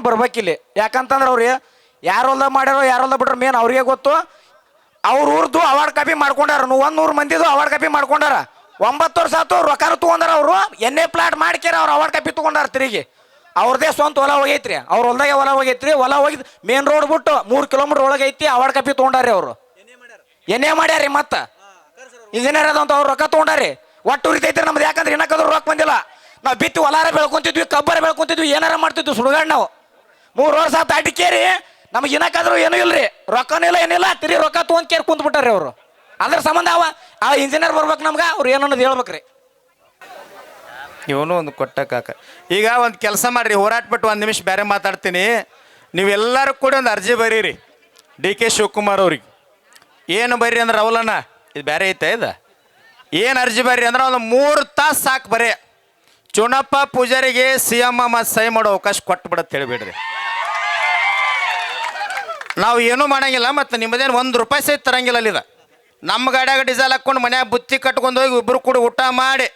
ಬರ್ಬೇಕಿಲ್ಲಿ. ಯಾಕಂತಂದ್ರೆ ಅವ್ರು ಯಾರು ಹೊಲ್ದಾಗ ಮಾಡ್ಯಾರೋ ಯಾರು ಹೊಲ್ದಾಗ ಬಿಟ್ರೆ ಮೇನ್ ಅವ್ರಿಗೆ ಗೊತ್ತು. ಅವ್ರ ಊರ್ದು ಅವಾರ್ಡ್ ಕಾಪಿ ಮಾಡ್ಕೊಂಡಾರ. 100 ಮಂದಿದು ಅವಾರ್ಡ್ ಕಾಪಿ ಮಾಡ್ಕೊಂಡಾರ. 9 ವರ್ಷ ಆತು ರೊಕ್ಕ ತಗೊಂಡಾರ. ಅವರು ಎನ್ನೇ ಪ್ಲಾಟ್ ಮಾಡ್ಕ್ಯಾರ ಅವ್ರು ಅವಾರ್ಡ್ ಕಾಪಿ ತಗೊಂಡಾರ. ತಿರುಗಿ ಅವ್ರದೇ ಸ್ವಂತ ಹೊಲ ಹೋಗೈತ್ರಿ. ಅವ್ರ ಹೊಲ್ದಾಗೆ ಹೊಲ ಹೋಗೈತ್ರಿ. ಹೊಲ ಹೋಗಿದ್ ಮೇನ್ ರೋಡ್ ಬಿಟ್ಟು 3 ಕಿಲೋಮೀಟರ್ ಒಳಗೆ ಐತಿ. ಅವಾರ್ಡ್ ಕಾಪಿ ತಗೊಂಡಾರಿ. ಅವರು ಎನ್ನೇ ಮಾಡ್ಯಾರಿ. ಮತ್ತ ಇಂಜಿನಿಯರ್ ಅದಂತ ಅವ್ರು ರೊಕ್ಕ ತಗೊಂಡಾರಿ. ಒಟ್ಟು ಉರಿತೈತ್ರಿ ನಮ್ದು. ಯಾಕಂದ್ರೆ ಇನ್ನಕ್ಕಾದ್ರೂ ರೊಕ್ಕ ಬಂದಿಲ್ಲ. ನಾವು ಬಿತ್ತು ಹೊಲಾರ ಬೆಳ್ಕೊಂತಿದ್ವಿ, ಕಬ್ಬರ ಬೆಳ್ಕೊಂತಿದ್ವಿ, ಏನಾರ ಮಾಡ್ತಿದ್ವಿ ಸುಡುಗಾಡ್. ನಾವು 3 ವರ್ಷ ಆತ ಅಡಿಕೇರಿ. ನಮ್ಗೆ ಇನ್ನಕ್ಕಾದ್ರೂ ಏನೂ ಇಲ್ರಿ. ರೊಕ್ಕನೂ ಇಲ್ಲ, ಏನಿಲ್ಲ. ತಿರಿ ರೊಕ್ಕ ತೊಗೊಂಡ್ ಕೇರ್ ಕುಂತ್ ಬಿಟ್ಟಾರಿ ಅವರು. ಅದ್ರ ಸಂಬಂಧ ಆ ಇಂಜಿನಿಯರ್ ಬರ್ಬೇಕು ನಮ್ಗೆ. ಅವ್ರು ಏನನ್ನೋದು ಹೇಳ್ಬೇಕ್ರಿ. ಇವನು ಒಂದು ಕೊಟ್ಟ ಕಾಕ. ಈಗ ಒಂದು ಕೆಲಸ ಮಾಡಿರಿ, ಹೋರಾಟ ಬಿಟ್ಟು 1 ನಿಮಿಷ ಬೇರೆ ಮಾತಾಡ್ತೀನಿ. ನೀವೆಲ್ಲರೂ ಕೂಡ ಒಂದು ಅರ್ಜಿ ಬರೀರಿ DK ಶಿವಕುಮಾರ್ ಅವ್ರಿಗೆ. ಏನು ಬರ್ರಿ ಅಂದ್ರೆ ಅವಲನ್ನ ಇದು ಬೇರೆ ಐತೆ. ಇದು ಏನು ಅರ್ಜಿ ಬರ್ರಿ ಅಂದ್ರೆ ಒಂದು 3 ತಾಸು ಸಾಕು. ಬರೀ ಚುನಪ್ಪ ಪೂಜಾರಿಗೆ CM ಮತ್ತು ಸಹಿ ಮಾಡೋ ಅವಕಾಶ ಕೊಟ್ಟು ಬಿಡತ್ತೆ ಹೇಳಿಬಿಡ್ರಿ. ನಾವು ಏನೂ ಮಾಡಂಗಿಲ್ಲ. ಮತ್ತು ನಿಮ್ಮದೇನು 1 ರೂಪಾಯಿ ಸಹಿತ ತರಂಗಿಲ್ಲ. ಅಲ್ಲಿದ ನಮ್ಮ ಗಾಡಿಯಾಗ ಡೀಸೆಲ್ ಹಾಕ್ಕೊಂಡು ಮನ್ಯಾಗ ಬುತ್ತಿ ಕಟ್ಕೊಂಡು ಹೋಗಿ ಇಬ್ಬರು ಕೂಡ ಊಟ ಮಾಡಿ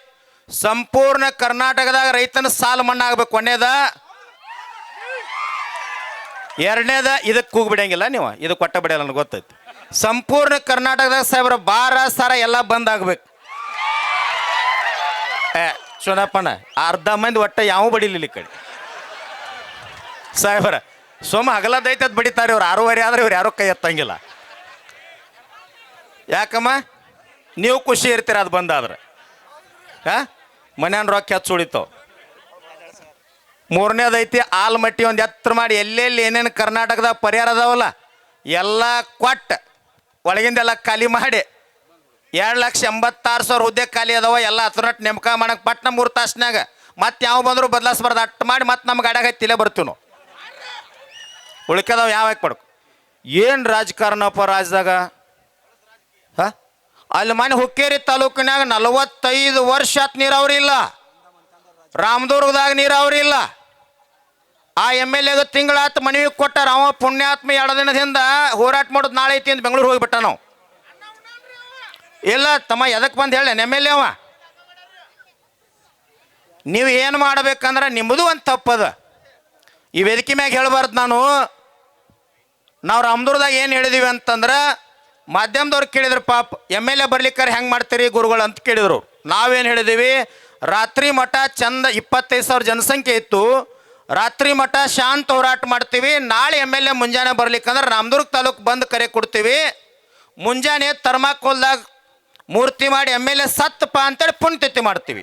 ಸಂಪೂರ್ಣ ಕರ್ನಾಟಕದಾಗ ರೈತನ ಸಾಲ ಮಣ್ಣಾಗಬೇಕು. ಎರಡನೇದ ಇದಕ್ಕೆ ಕೂಗ್ಬಿಡಂಗಿಲ್ಲ ನೀವು. ಇದು ಕೊಟ್ಟ ಬಿಡಲ್ಲ ನನಗೆ ಗೊತ್ತೈತಿ. ಸಂಪೂರ್ಣ ಕರ್ನಾಟಕದಾಗ ಸಾಹೇಬ್ರ ಬಾರ ಸಾರ ಎಲ್ಲ ಬಂದ್ ಆಗ್ಬೇಕು. ಚುನಪ್ಪಣ್ಣ ಅರ್ಧ ಮಂದಿ ಒಟ್ಟ ಯಾವ ಬಡಿಲಿಲ್ಲ ಈ ಕಡೆ ಸಾಹೇಬ್ರ. ಸೋಮ ಹಗಲದೈತದ್ ಬಡಿತಾರೆ ಇವ್ರು. 6:30 ಆದ್ರೆ ಇವ್ರು ಯಾರೋ ಕೈ ಎತ್ತಂಗಿಲ್ಲ. ಯಾಕಮ್ಮ ನೀವು ಖುಷಿ ಇರ್ತೀರ ಅದು ಬಂದಾದ್ರೆ. ಮನ್ಯಾನ ರೊಕ್ಕ ಹೆಚ್ಚು ಉಳಿತಾವ. 3ನೇದೈತಿ ಆಲ್ಮಟ್ಟಿ. ಒಂದು ಎತ್ತರ ಮಾಡಿ ಎಲ್ಲೆಲ್ಲಿ ಏನೇನು ಕರ್ನಾಟಕದಾಗ ಪರಿಹಾರ ಅದಾವಲ್ಲ ಎಲ್ಲ ಕೊಟ್ಟು ಒಳಗಿಂದೆಲ್ಲ ಖಾಲಿ ಮಾಡಿ 2,86,000 ಹುದ್ದೆ ಖಾಲಿ ಅದಾವ. ಎಲ್ಲ ಹತ್ರನಟ್ಟು ನೇಮಕ ಮಾಡಕ್ಕೆ ಪಟ್ನ 3 ತಾಸ್ನಾಗ ಮತ್ತೆ ಯಾವ ಬಂದರೂ ಬದಲಾಯಿಸ್ಬಾರ್ದು. ಅಟ್ಟು ಮಾಡಿ ಮತ್ತೆ ನಮ್ಮ ಗಾಡಿಯಾಗ ತಿಲೇ ಬರ್ತೀವಿ ನಾವು. ಉಳ್ಕದವ ಯಾವಾಗ ಪಡ್ಕು. ಏನು ರಾಜಕಾರಣಪ್ಪ ರಾಜ್ಯದಾಗ. ಅಲ್ಲಿ ಮನೆ ಹುಕ್ಕೇರಿ ತಾಲೂಕಿನಾಗ 45 ವರ್ಷ ಆತ್ ನೀರಾವರಿ ಇಲ್ಲ. ರಾಮದುರ್ಗದಾಗ ನೀರಾವರಿ ಇಲ್ಲ. ಆ MLAಗೆ ತಿಂಗಳಾತು ಮನವಿ ಕೊಟ್ಟಾರ. ಅವ ಪುಣ್ಯಾತ್ಮ 2 ದಿನದಿಂದ ಹೋರಾಟ ಮಾಡೋದು ನಾಳೆ ಐತಿ ಅಂತ ಬೆಂಗಳೂರು ಹೋಗಿಬಿಟ್ಟ. ನಾವು ಇಲ್ಲ ತಮ್ಮ ಎದಕ್ಕೆ ಬಂದು ಹೇಳ MLA ಅವ. ನೀವು ಏನು ಮಾಡಬೇಕಂದ್ರೆ ನಿಮ್ಮದು ಒಂದು ತಪ್ಪದ. ಈ ವೇದಿಕೆ ಮ್ಯಾಗ ಹೇಳಬಾರ್ದು ನಾನು. ನಾವು ರಾಮದುರ್ಗದಾಗ ಏನು ಹೇಳಿದೀವಿ ಅಂತಂದ್ರೆ ಮಾಧ್ಯಮದವ್ರು ಕೇಳಿದ್ರು ಪಾಪ MLA ಬರ್ಲಿಕ್ಕಾರೆ ಹೆಂಗೆ ಮಾಡ್ತೀರಿ ಗುರುಗಳು ಅಂತ ಕೇಳಿದ್ರು. ನಾವೇನು ಹೇಳಿದೀವಿ, ರಾತ್ರಿ ಮಠ ಚಂದ 25,000 ಜನಸಂಖ್ಯೆ ಇತ್ತು. ರಾತ್ರಿ ಮಠ ಶಾಂತ ಹೋರಾಟ ಮಾಡ್ತೀವಿ. ನಾಳೆ MLA ಮುಂಜಾನೆ ಬರ್ಲಿಕ್ಕಂದ್ರೆ ರಾಮದುರ್ಗ ತಾಲೂಕು ಬಂದು ಕರೆ ಕೊಡ್ತೀವಿ. ಮುಂಜಾನೆ ಥರ್ಮಾಕೋಲ್ದಾಗ ಮೂರ್ತಿ ಮಾಡಿ MLA ಸತ್ತಪ್ಪ ಅಂತೇಳಿ ಪುಣ್ಯತಿಥಿ ಮಾಡ್ತೀವಿ.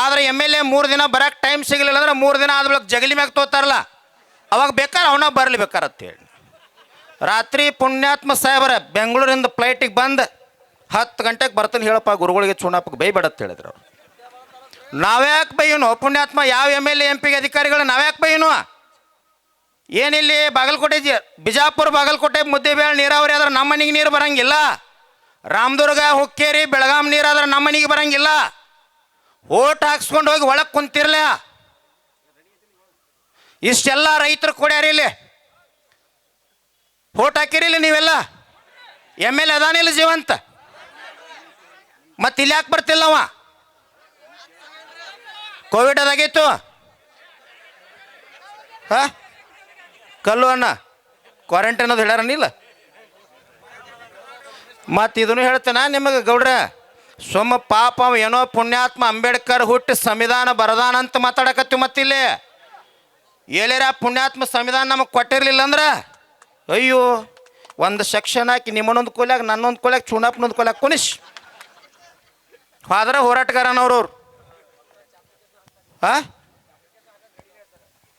ಆದರೆ MLA 3 ದಿನ ಬರೋಕ್ಕೆ ಟೈಮ್ ಸಿಗಲಿಲ್ಲ ಅಂದ್ರೆ 3 ದಿನ ಆದ್ಮೇಲೆ ಜಗಲಿ ಮ್ಯಾಗ ತೋತಾರಲ್ಲ ಅವಾಗ ಬೇಕಾದ್ರೆ ಅವನ ಬರಲಿ ಬೇಕಾರತ್ತೇಳಿ ರಾತ್ರಿ ಪುಣ್ಯಾತ್ಮ ಸಾಹೇಬರ ಬೆಂಗಳೂರಿಂದ ಫ್ಲೈಟಿಗೆ ಬಂದು 10 ಗಂಟೆಗೆ ಬರ್ತಾನೆ ಹೇಳಪ್ಪ ಗುರುಗಳಿಗೆ ಚುನಾಪಕ್ಕೆ ಬೈಬೇಡತ್ತೆ ಹೇಳಿದ್ರು ಅವ್ರು. ನಾವ್ಯಾಕೆ ಬೈಯನು ಪುಣ್ಯಾತ್ಮ? ಯಾವ MLA MP ಅಧಿಕಾರಿಗಳು ನಾವ್ಯಾಕೆ ಬೈಯನು? ಏನಿಲ್ಲಿ ಬಾಗಲಕೋಟೆ ಬಿಜಾಪುರ ಬಾಗಲಕೋಟೆ ಮುದ್ದೇಬೇಳೆ ನೀರಾವರಿ ಆದ್ರೆ ನಮ್ಮ ಮನೆಗೆ ನೀರು ಬರಂಗಿಲ್ಲ. ರಾಮದುರ್ಗ ಹುಕ್ಕೇರಿ ಬೆಳಗಾಂ ನೀರಾದ್ರೆ ನಮ್ಮ ಮನೆಗೆ ಬರಂಗಿಲ್ಲ. ಓಟ್ ಹಾಕ್ಸ್ಕೊಂಡು ಹೋಗಿ ಒಳಗೆ ಕುಂತಿರ್ಲ. ಇಷ್ಟೆಲ್ಲ ರೈತರು ಕೊಡ್ಯಾರಿ. ಇಲ್ಲಿ ಓಟ್ ಹಾಕಿರಿಲ್ಲ ನೀವೆಲ್ಲ. MLA ಅದಾನಿಲ್ಲ ಜೀವಂತ. ಮತ್ತೆ ಇಲ್ಲಿ ಯಾಕೆ ಬರ್ತಿಲ್ಲವ? ಕೋವಿಡ್ ಅದಾಗಿತ್ತು. ಕಲ್ಲು ಅಣ್ಣ ಕ್ವಾರಂಟೈನ್ ಅನ್ನೋದು ಹೇಳ್ಯಾರನಿಲ್ಲ. ಮತ್ತು ಇದನ್ನು ಹೇಳ್ತೇನೆ ನಿಮಗೆ ಗೌಡ್ರ. ಸೊಮ್ಮ ಪಾಪ ಏನೋ ಪುಣ್ಯಾತ್ಮ ಅಂಬೇಡ್ಕರ್ ಹುಟ್ಟಿ ಸಂವಿಧಾನ ಬರದಾನ ಅಂತ ಮಾತಾಡಕತ್ತೀವಿ. ಮತ್ತಿಲ್ಲಿ ಎಲ್ಲರ ಪುಣ್ಯಾತ್ಮ ಸಂವಿಧಾನ ನಮಗೆ ಕೊಟ್ಟಿರಲಿಲ್ಲ ಅಂದ್ರೆ ಅಯ್ಯೋ ಒಂದು ಸೆಕ್ಷನ್ ಹಾಕಿ ನಿಮ್ಮನ್ನೊಂದು ಕೊಲ್ಯಾಗ ನನ್ನೊಂದು ಕೊಲ್ಯಾಗ ಚುನಾಪ್ನೊಂದು ಕೊಲ್ಯಾಗ ಕುನಿಶ್ ಆದ್ರೆ ಹೋರಾಟಗಾರನವ್ರು.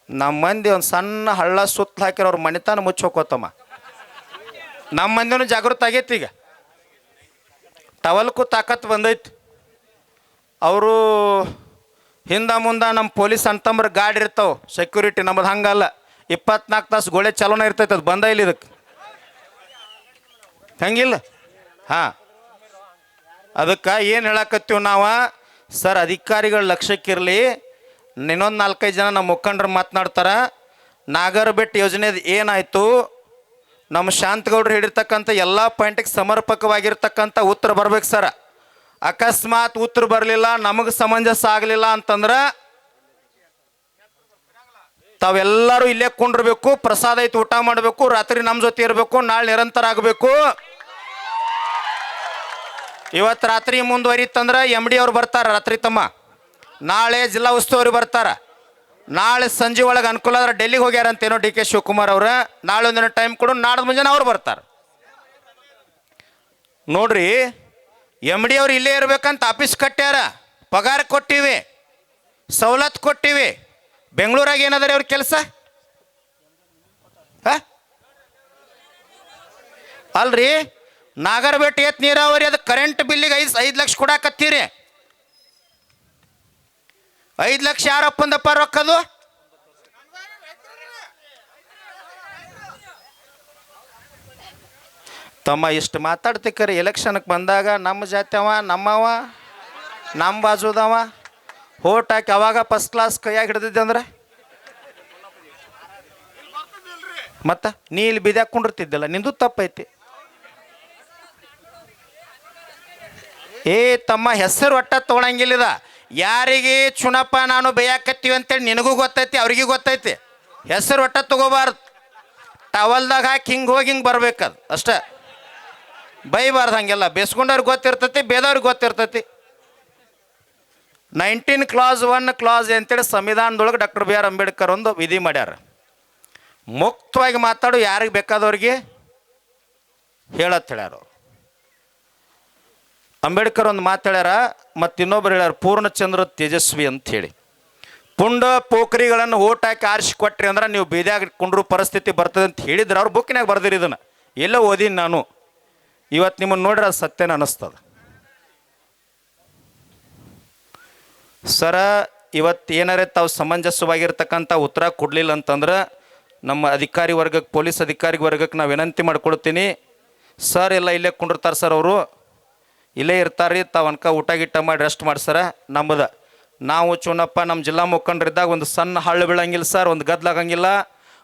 ನಮ್ಮ ಮಂದಿ ಒಂದು ಸಣ್ಣ ಹಳ್ಳ ಸುತ್ತ ಹಾಕಿರೋ ಅವ್ರ ಮನೆತಾನ ಮುಚ್ಚೋಕೋತಮ್ಮ. ನಮ್ಮ ಮಂದಿನೂ ಜಾಗೃತ ಆಗೈತಿ. ಈಗ ಟವಲ್ಕು ತಾಕತ್ತು ಬಂದೈತಿ. ಅವರು ಹಿಂದೆ ಮುಂದೆ ನಮ್ಮ ಪೊಲೀಸ್ ಅಂತಂಬ್ರ ಗಾಡಿ ಇರ್ತಾವೆ ಸೆಕ್ಯೂರಿಟಿ. ನಮ್ಮದು ಹಂಗಲ್ಲ, 24 ತಾಸು ಗೋಳೆ ಚಾಲೋನ ಇರ್ತೈತೆ. ಅದು ಬಂದ ಇಲ್ಲ ಇದಕ್ಕೆ ಹಂಗಿಲ್ಲ. ಅದಕ್ಕೆ ಏನು ಹೇಳಕತ್ತೀವಿ ನಾವು ಸರ್, ಅಧಿಕಾರಿಗಳ ಲಕ್ಷ್ಯಕ್ಕಿರಲಿ. ಇನ್ನೊಂದು 4-5 ಜನ ನಮ್ಮ ಮುಖಂಡರು ಮಾತನಾಡ್ತಾರೆ. ನಾಗರ ಬೆಟ್ಟ ಯೋಜನೆದು ಏನಾಯಿತು, ನಮ್ಮ ಶಾಂತಗೌಡರು ಹೇಳಿರ್ತಕ್ಕಂಥ ಎಲ್ಲ ಪಾಯಿಂಟಿಗೆ ಸಮರ್ಪಕವಾಗಿರ್ತಕ್ಕಂಥ ಉತ್ತರ ಬರ್ಬೇಕು ಸರ್. ಅಕಸ್ಮಾತ್ ಉತ್ತರ ಬರಲಿಲ್ಲ, ನಮಗೆ ಸಮಂಜಸ ಆಗಲಿಲ್ಲ ಅಂತಂದ್ರೆ ತಾವೆಲ್ಲರೂ ಇಲ್ಲೇ ಕುಂಡಿರ್ಬೇಕು, ಪ್ರಸಾದ ಐತಿ ಊಟ ಮಾಡಬೇಕು, ರಾತ್ರಿ ನಮ್ಮ ಜೊತೆ ಇರಬೇಕು, ನಾಳೆ ನಿರಂತರ ಆಗಬೇಕು. ಇವತ್ತು ರಾತ್ರಿ ಮುಂದುವರಿತಂದ್ರೆ MD ಅವ್ರು ಬರ್ತಾರೆ ರಾತ್ರಿ ತಮ್ಮ, ನಾಳೆ ಜಿಲ್ಲಾ ಉಸ್ತುವಾರಿ ಬರ್ತಾರೆ, ನಾಳೆ ಸಂಜೆ ಒಳಗೆ ಅನುಕೂಲ ಆದ್ರೆ ಡೆಲ್ಲಿಗೆ ಹೋಗ್ಯಾರಂತೇನೋ DK ಶಿವಕುಮಾರ್ ಅವ್ರ, ನಾಳೆ ಒಂದಿನ ಟೈಮ್ ಕೊಡು, ನಾಡ್ದು ಮುಂಜಾನೆ ಅವ್ರು ಬರ್ತಾರೆ. ನೋಡ್ರಿ MD ಅವ್ರು ಇಲ್ಲೇ ಇರ್ಬೇಕಂತ ಆಫೀಸ್ ಕಟ್ಟ್ಯಾರ, ಪಗಾರ ಕೊಟ್ಟಿವಿ, ಸವಲತ್ತು ಕೊಟ್ಟಿವಿ. ಬೆಂಗಳೂರಾಗ ಏನದ ಅವ್ರ ಕೆಲಸ? ಅಲ್ರಿ ನಾಗರಬೆಟ್ಟ ಏತ್ ನೀರಾವರಿ ಅದು ಕರೆಂಟ್ ಬಿಲ್ಲಿಗೆ 5 ಲಕ್ಷ ಕೊಡಾಕತ್ತೀರಿ. 5 ಲಕ್ಷ ಯಾರಪ್ಪಂದಪ್ಪ ರೊಕ್ಕದು? ತಮ್ಮ ಇಷ್ಟು ಮಾತಾಡ್ತಿಕ್ಕರಿ ಎಲೆಕ್ಷನ್ಗೆ ಬಂದಾಗ ನಮ್ಮ ಜಾತಿಯವ, ನಮ್ಮವ, ನಮ್ಮ ಬಾಜುದವ ಹೋಟ್ ಹಾಕಿ ಅವಾಗ ಫಸ್ಟ್ ಕ್ಲಾಸ್ ಕೈಯಾಗಿ ಹಿಡ್ದಿದ್ದೆ ಅಂದ್ರೆ ಮತ್ತೆ ನೀ ಇಲ್ಲಿ ಬಿದ್ಯಾಕೊಂಡಿರ್ತಿದ್ದಲ್ಲ, ನಿಂದು ತಪ್ಪೈತಿ. ತಮ್ಮ ಹೆಸರು ಒಟ್ಟ ತೊಗೊಳಂಗಿಲ್ಲದ. ಯಾರಿಗೆ ಚುನಪ್ಪ ನಾನು ಬೇಯಾಕತ್ತೀವಿ ಅಂತೇಳಿ ನಿನಗೂ ಗೊತ್ತೈತಿ, ಅವ್ರಿಗೂ ಗೊತ್ತೈತಿ. ಹೆಸರು ಒಟ್ಟ ತಗೋಬಾರ್ದು, ಟವಲ್ದಾಗ ಹಾಕಿ ಹಿಂಗೆ ಹೋಗಿ ಹಿಂಗೆ ಬರ್ಬೇಕದು ಅಷ್ಟೇ. ಬೈಬಾರ್ದು ಹಂಗೆಲ್ಲ. ಬೇಸ್ಕೊಂಡವ್ರಿಗೆ ಗೊತ್ತಿರ್ತೈತಿ, ಬೇದವ್ರಿಗೆ ಗೊತ್ತಿರ್ತೈತಿ. 19 ಕ್ಲಾಸ್ 1 ಕ್ಲಾಸ್ ಅಂತೇಳಿ ಸಂವಿಧಾನದೊಳಗೆ ಡಾಕ್ಟರ್ BR ಅಂಬೇಡ್ಕರ್ ಒಂದು ವಿಧಿ ಮಾಡ್ಯಾರ. ಮುಕ್ತವಾಗಿ ಮಾತಾಡು, ಯಾರಿಗೆ ಬೇಕಾದವ್ರಿಗೆ ಹೇಳತ್ ಹೇಳ್ಯಾರ. ಅಂಬೇಡ್ಕರ್ ಒಂದು ಮಾತು ಹೇಳ್ಯಾರ, ಮತ್ತು ಇನ್ನೊಬ್ರು ಹೇಳ್ಯಾರ ಪೂರ್ಣಚಂದ್ರ ತೇಜಸ್ವಿ ಅಂತ ಹೇಳಿ. ಪುಂಡ ಪೋಖರಿಗಳನ್ನು ಓಟ್ ಹಾಕಿ ಆರಿಸಿ ಕೊಟ್ರಿ ಅಂದ್ರೆ ನೀವು ಬೀದ್ಯಾಗ ಕುಂಡ್ರು ಪರಿಸ್ಥಿತಿ ಬರ್ತದೆ ಅಂತ ಹೇಳಿದ್ರು. ಅವ್ರು ಬುಕ್ಕಿನಾಗ ಬರ್ದಿರಿ, ಇದನ್ನು ಎಲ್ಲ ಓದೀನಿ ನಾನು. ಇವತ್ತು ನಿಮ್ಮನ್ನು ನೋಡ್ರೆ ಅದು ಸತ್ಯನ ಅನ್ನಿಸ್ತದೆ. ಸರ ಇವತ್ತು ಏನಾರೇ ತಾವು ಸಮಂಜಸವಾಗಿರ್ತಕ್ಕಂಥ ಉತ್ತರ ಕೊಡಲಿಲ್ಲ ಅಂತಂದ್ರೆ ನಮ್ಮ ಅಧಿಕಾರಿ ವರ್ಗಕ್ಕೆ, ಪೊಲೀಸ್ ಅಧಿಕಾರಿ ವರ್ಗಕ್ಕೆ ನಾವು ವಿನಂತಿ ಮಾಡ್ಕೊಳ್ತೀನಿ. ಸರ್ ಎಲ್ಲ ಇಲ್ಲೇ ಕುಂಡಿರ್ತಾರೆ ಸರ್, ಅವರು ಇಲ್ಲೇ ಇರ್ತಾರೆ ರೀ, ತಾವು ಅನ್ಕ ಊಟ ಗಿಟ್ಟ ಮಾಡಿ ರೆಸ್ಟ್ ಮಾಡ್ಸರ. ನಮ್ಮದು ನಾವು ಚುನಪ್ಪ ನಮ್ಮ ಜಿಲ್ಲಾ ಮುಖಂಡರಿದ್ದಾಗ ಒಂದು ಸಣ್ಣ ಹಳ್ಳು ಬೀಳಂಗಿಲ್ಲ ಸರ್, ಒಂದು ಗದ್ಲಾಗಂಗಿಲ್ಲ.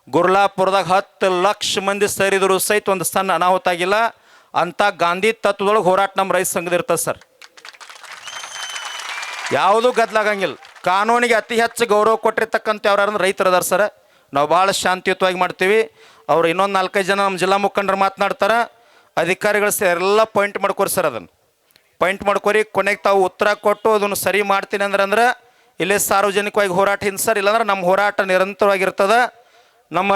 ಗುರ್ಲಾಪುರದಾಗ 10 ಲಕ್ಷ ಮಂದಿ ಸೇರಿದ್ರು ಸಹಿತ ಒಂದು ಸಣ್ಣ ಅನಾಹುತ ಆಗಿಲ್ಲ. ಅಂಥ ಗಾಂಧಿ ತತ್ವದೊಳಗೆ ಹೋರಾಟ ನಮ್ಮ ರೈತ ಸಂಘದ ಇರ್ತದೆ ಸರ್. ಯಾವುದೂ ಗದ್ಲಾಗಂಗಿಲ್ಲ. ಕಾನೂನಿಗೆ ಅತಿ ಹೆಚ್ಚು ಗೌರವ ಕೊಟ್ಟಿರ್ತಕ್ಕಂಥ ಯಾರು ರೈತರು ಅದಾರ ಸರ್. ನಾವು ಭಾಳ ಶಾಂತಿಯುತವಾಗಿ ಮಾಡ್ತೀವಿ. ಅವರು ಇನ್ನೊಂದು 4-5 ಜನ ನಮ್ಮ ಜಿಲ್ಲಾ ಮುಖಂಡರು ಮಾತನಾಡ್ತಾರೆ. ಅಧಿಕಾರಿಗಳು ಎಲ್ಲ ಪಾಯಿಂಟ್ ಮಾಡ್ಕೊರಿ ಸರ್, ಅದನ್ನು ಪಾಯಿಂಟ್ ಮಾಡ್ಕೊರಿ. ಕೊನೆಗೆ ತಾವು ಉತ್ತರ ಕೊಟ್ಟು ಅದನ್ನು ಸರಿ ಮಾಡ್ತೀನಿ ಅಂದ್ರೆ ಇಲ್ಲೇ ಸಾರ್ವಜನಿಕವಾಗಿ ಹೋರಾಟ ಹಿಂದೆ ಸರ್, ಇಲ್ಲಾಂದ್ರೆ ನಮ್ಮ ಹೋರಾಟ ನಿರಂತರವಾಗಿರ್ತದೆ. ನಮ್ಮ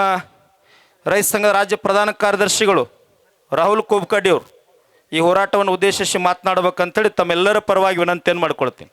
ರೈತ ಸಂಘದ ರಾಜ್ಯ ಪ್ರಧಾನ ಕಾರ್ಯದರ್ಶಿಗಳು ರಾಹುಲ್ ಕೋಬ್ಕಡ್ಡಿ ಅವರು ಈ ಹೋರಾಟವನ್ನು ಉದ್ದೇಶಿಸಿ ಮಾತನಾಡ್ಬೇಕಂತೇಳಿ ತಮ್ಮೆಲ್ಲರ ಪರವಾಗಿ ವಿನಂತಿಯನ್ನು ಮಾಡ್ಕೊಳ್ತೀನಿ.